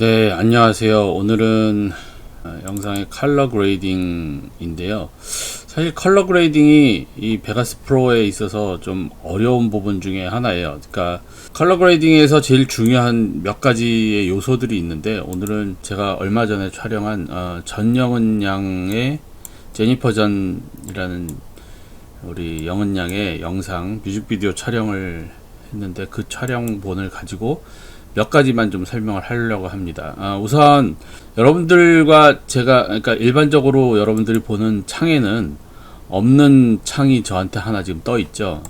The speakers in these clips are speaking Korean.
네, 안녕하세요. 오늘은 영상의 컬러 그레이딩인데요. 사실 컬러 그레이딩이 이 베가스 프로에 있어서 좀 어려운 부분 중에 하나예요. 그러니까 컬러 그레이딩에서 제일 중요한 몇 가지의 요소들이 있는데, 오늘은 제가 얼마 전에 촬영한 전영은 양의 제니퍼 전이라는 우리 영은 양의 영상 뮤직비디오 촬영을 했는데, 그 촬영본을 가지고 몇 가지만 좀 설명을 하려고 합니다. 우선 여러분들과 제가, 그러니까 일반적으로 여러분들이 보는 창에는 없는 창이 저한테 하나 지금 떠 있죠.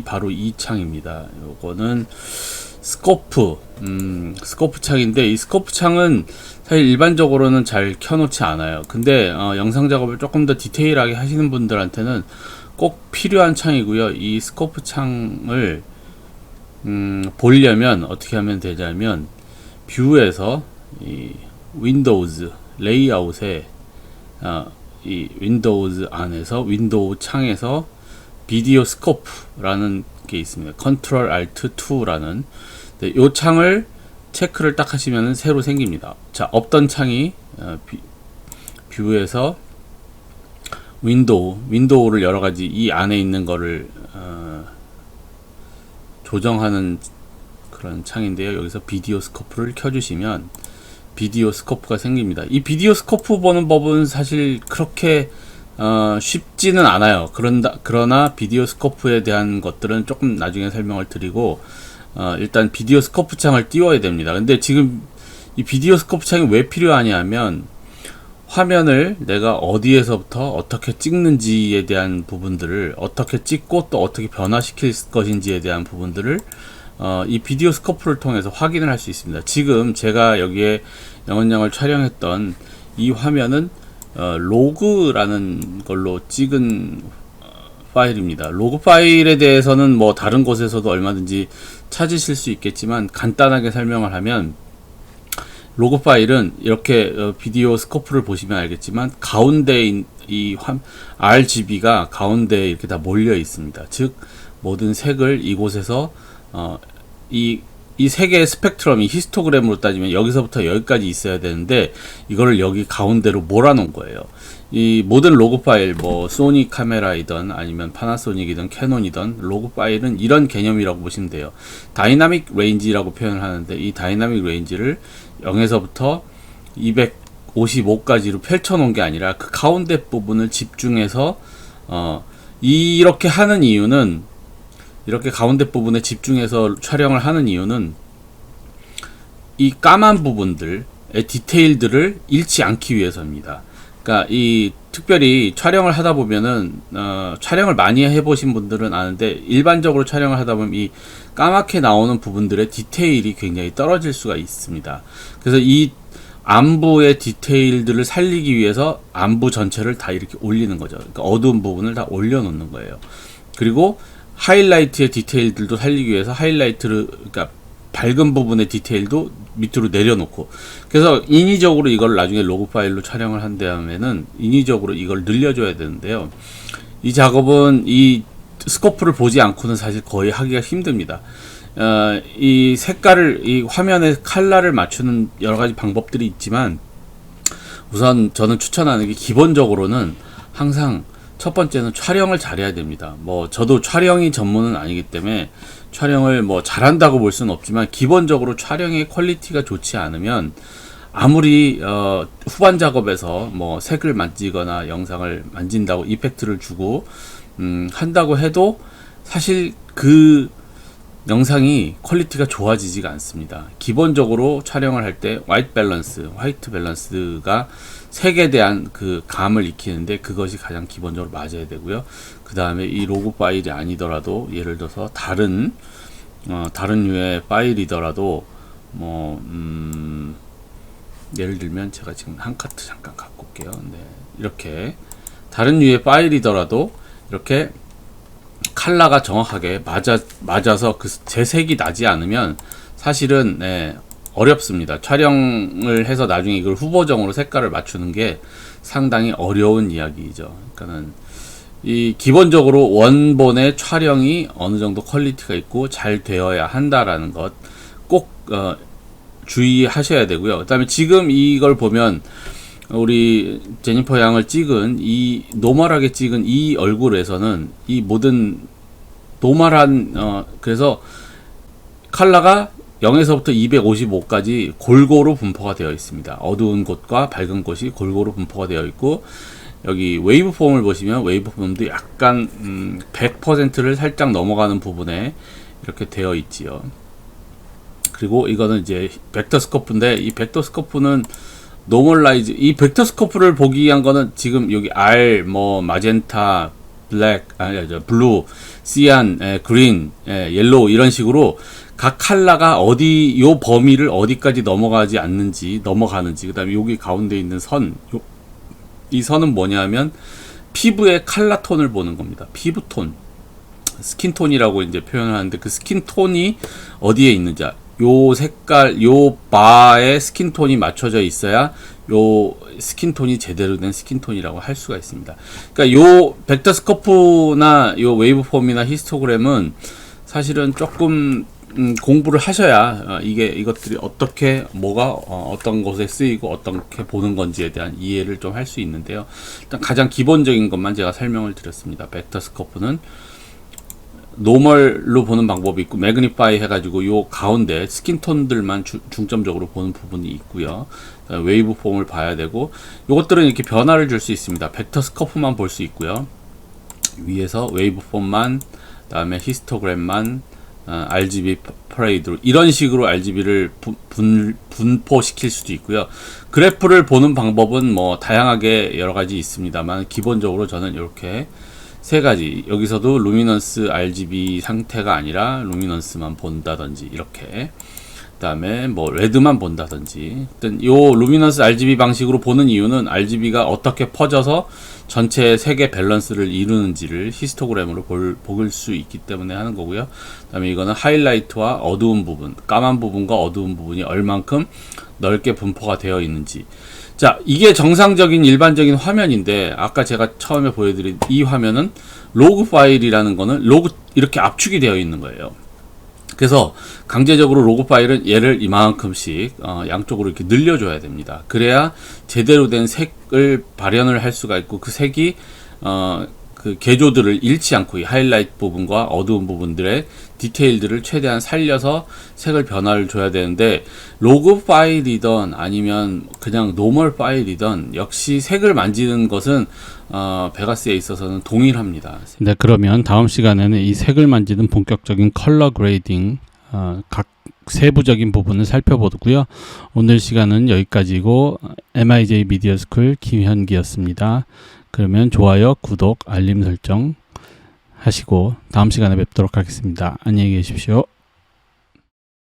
바로 이 창입니다. 요거는 스코프, 스코프 창인데, 이 스코프 창은 사실 일반적으로는 잘 켜놓지 않아요. 근데 영상 작업을 조금 더 디테일하게 하시는 분들한테는 꼭 필요한 창이고요. 이 스코프 창을 보려면 어떻게 하면 되냐면, 뷰에서 이 윈도우즈 레이아웃에 이 윈도우즈 안에서 윈도우 창에서 비디오 스코프라는 게 있습니다. 컨트롤 알트 2라는 이 창을 체크를 딱 하시면 새로 생깁니다. 자, 없던 창이 뷰에서 윈도우를 여러 가지 이 안에 있는 거를 조정하는 그런 창인데요. 여기서 비디오 스코프를 켜주시면 비디오 스코프가 생깁니다. 이 비디오 스코프 보는 법은 사실 그렇게 쉽지는 않아요. 그러나 비디오 스코프에 대한 것들은 조금 나중에 설명을 드리고, 일단 비디오 스코프 창을 띄워야 됩니다. 근데 지금 이 비디오 스코프 창이 왜 필요하냐면, 화면을 내가 어디에서부터 어떻게 찍는지에 대한 부분들을 어떻게 찍고 또 어떻게 변화시킬 것인지에 대한 부분들을 이 비디오 스코프를 통해서 확인을 할 수 있습니다. 지금 제가 여기에 영은양을 촬영했던 이 화면은 로그라는 걸로 찍은 파일입니다. 로그 파일에 대해서는 뭐 다른 곳에서도 얼마든지 찾으실 수 있겠지만, 간단하게 설명을 하면, 로그 파일은 이렇게 비디오 스코프를 보시면 알겠지만, 가운데 이 RGB가 가운데에 이렇게 다 몰려 있습니다. 즉 모든 색을 이곳에서 이 세 개의 스펙트럼이 히스토그램으로 따지면 여기서부터 여기까지 있어야 되는데, 이거를 여기 가운데로 몰아놓은 거예요. 이 모든 로그 파일, 뭐 소니 카메라이든 아니면 파나소닉이든 캐논이든 로그 파일은 이런 개념이라고 보시면 돼요. 다이나믹 레인지라고 표현을 하는데, 이 다이나믹 레인지를 0에서부터 255까지로 펼쳐 놓은 게 아니라 그 가운데 부분을 집중해서 이렇게 하는 이유는, 이렇게 가운데 부분에 집중해서 촬영을 하는 이유는, 이 까만 부분들의 디테일들을 잃지 않기 위해서입니다. 그러니까 특별히 촬영을 하다 보면은 촬영을 많이 해보신 분들은 아는데, 일반적으로 촬영을 하다 보면 이 까맣게 나오는 부분들의 디테일이 굉장히 떨어질 수가 있습니다. 그래서 이 안부의 디테일들을 살리기 위해서 안부 전체를 다 이렇게 올리는 거죠. 그러니까 어두운 부분을 다 올려놓는 거예요. 그리고 하이라이트의 디테일들도 살리기 위해서 그러니까 밝은 부분의 디테일도 밑으로 내려놓고, 그래서 인위적으로 이걸 나중에 로그 파일로 촬영을 한 다음에는 인위적으로 이걸 늘려줘야 되는데요. 이 작업은 이 스코프를 보지 않고는 사실 거의 하기가 힘듭니다. 이 색깔을, 이 화면의 컬러를 맞추는 여러 가지 방법들이 있지만, 우선 저는 추천하는 게, 기본적으로는 항상 첫 번째는 촬영을 잘해야 됩니다. 뭐 저도 촬영이 전문은 아니기 때문에 촬영을 뭐 잘한다고 볼 수는 없지만, 기본적으로 촬영의 퀄리티가 좋지 않으면 아무리 후반 작업에서 뭐 색을 만지거나 영상을 만진다고 이펙트를 주고 한다고 해도 사실 그 영상이 퀄리티가 좋아지지가 않습니다. 기본적으로 촬영을 할 때 화이트 밸런스가 색에 대한 그 감을 익히는데, 그것이 가장 기본적으로 맞아야 되고요. 그 다음에 이 로그 파일이 아니더라도, 예를 들어서 다른 류의 파일이더라도, 뭐 예를 들면 제가 지금 한 카트 잠깐 갖고 올게요. 네, 이렇게 다른 류의 파일이더라도 이렇게 컬러가 정확하게 맞아서 그 재색이 나지 않으면 사실은 어렵습니다. 촬영을 해서 나중에 이걸 후보정으로 색깔을 맞추는 게 상당히 어려운 이야기죠. 그러니까는 이 기본적으로 원본의 촬영이 어느 정도 퀄리티가 있고 잘 되어야 한다라는 것 꼭 주의하셔야 되고요. 그다음에 지금 이걸 보면 우리 제니퍼 양을 찍은 이 노멀하게 찍은 이 얼굴에서는 이 모든 노멀한 그래서 컬러가 0에서부터 255까지 골고루 분포가 되어 있습니다. 어두운 곳과 밝은 곳이 골고루 분포가 되어 있고, 여기 웨이브폼을 보시면 웨이브폼도 약간 100%를 살짝 넘어가는 부분에 이렇게 되어 있지요. 그리고 이거는 이제 벡터 스코프인데, 이 벡터 스코프는 노멀라이즈, 이 벡터 스코프를 보기 위한 거는 지금 여기 R, 뭐 마젠타, 블랙, 블루, 시안, 그린, 옐로우 이런 식으로 각 컬러가 어디, 요 범위를 어디까지 넘어가지 않는지, 넘어가는지, 그 다음에 여기 가운데 있는 선, 이 선은 뭐냐면 피부의 컬러 톤을 보는 겁니다. 피부톤, 스킨톤이라고 이제 표현을 하는데, 그 스킨톤이 어디에 있는지, 요 색깔, 요 바에 스킨톤이 맞춰져 있어야 요 스킨톤이 제대로 된 스킨톤이라고 할 수가 있습니다. 그러니까 요 벡터 스코프나 요 웨이브폼이나 히스토그램은 사실은 조금 공부를 하셔야 이것들이 어떻게 뭐가 어떤 곳에 쓰이고 어떻게 보는 건지에 대한 이해를 좀 할 수 있는데요. 일단 가장 기본적인 것만 제가 설명을 드렸습니다. 벡터 스코프는 노멀로 보는 방법이 있고, 매그니파이 해가지고 요 가운데 스킨톤들만 중점적으로 보는 부분이 있고요. 웨이브 폼을 봐야 되고, 요것들은 이렇게 변화를 줄 수 있습니다. 벡터 스코프만 볼 수 있고요. 위에서 웨이브 폼만, 다음에 히스토그램만, RGB 퍼레이드로 이런 식으로 RGB를 분포시킬 수도 있고요. 그래프를 보는 방법은 뭐 다양하게 여러 가지 있습니다만, 기본적으로 저는 이렇게 세 가지, 여기서도 루미넌스 RGB 상태가 아니라 루미넌스만 본다든지, 이렇게, 그 다음에 뭐 레드만 본다든지, 일단 요 루미넌스 RGB 방식으로 보는 이유는 RGB가 어떻게 퍼져서 전체 색의 밸런스를 이루는지를 히스토그램으로 볼 수 있기 때문에 하는 거고요. 그 다음에 이거는 하이라이트와 어두운 부분, 까만 부분과 어두운 부분이 얼만큼 넓게 분포가 되어 있는지. 자, 이게 정상적인 일반적인 화면인데, 아까 제가 처음에 보여드린 이 화면은 로그 파일이라는 거는 로그 이렇게 압축이 되어 있는 거예요. 그래서 강제적으로 로그 파일은 얘를 이만큼씩 양쪽으로 이렇게 늘려줘야 됩니다. 그래야 제대로 된 색을 발현을 할 수가 있고, 그 색이 그 개조들을 잃지 않고 이 하이라이트 부분과 어두운 부분들의 디테일들을 최대한 살려서 색을 변화를 줘야 되는데, 로그 파일이던 아니면 그냥 노멀 파일이던 역시 색을 만지는 것은 베가스에 있어서는 동일합니다. 네, 그러면 다음 시간에는 이 색을 만지는 본격적인 컬러 그레이딩 각 세부적인 부분을 살펴보고요. 오늘 시간은 여기까지고, MIJ 미디어 스쿨 김현기였습니다. 그러면 좋아요, 구독, 알림 설정 하시고 다음 시간에 뵙도록 하겠습니다. 안녕히 계십시오.